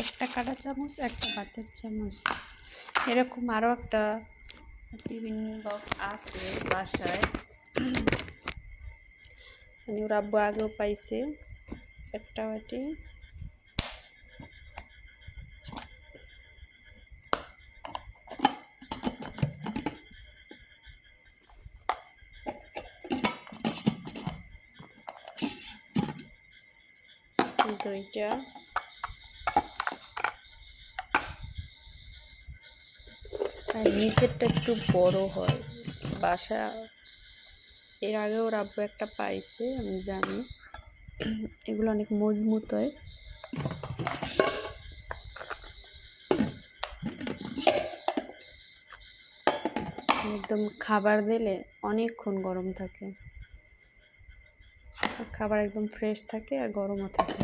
একটা কাঁটা চামচ, একটা ভাতের চামচ। এরকম আরও একটা টিফিন বক্স আছে বাসায়, মানে ওর আব্বু আগেও পাইছে একটা বাটি। দুইটা, আর নিচেরটা একটু বড় হয় বাসা। এর আগে ওর আব্বু একটা পাইছে, আমি জানি এগুলো অনেক মজবুত হয়। একদম খাবার দিলে অনেকক্ষণ গরম থাকে, খাবার একদম ফ্রেশ থাকে আর গরমও থাকে।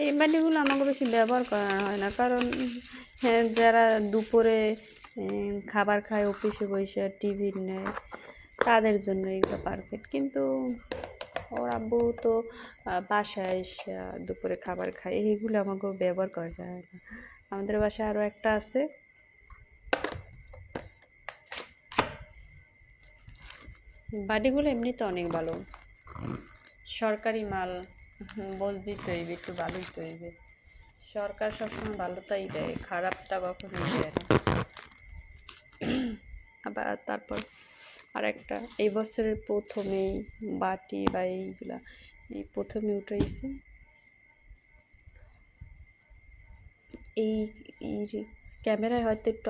এই বাটিগুলো আমাকে বেশি ব্যবহার করা হয় না, কারণ যারা দুপুরে খাবার খায়, অফিসে বসে টিফিন নেয়, তাদের জন্য এগুলো পারফেক্ট। কিন্তু ওর আব্বু তো বাসায় এসে দুপুরে খাবার খায়, এইগুলো আমাকেও ব্যবহার করা যায় না। আমাদের বাসায় আরও একটা আছে, বাটিগুলো এমনিতে অনেক ভালো, সরকারি মাল বলতেই তৈরি, একটু ভালোই তৈরি। সরকার সবসময় ভালোটাই দেয়, খারাপটা কখনোই দেয় না। আবার তারপর আর একটা এই বছরের প্রথমেই বাটি বা এইগুলা এই প্রথমে উঠাইছে, এই ক্যামেরায় হয়তো একটু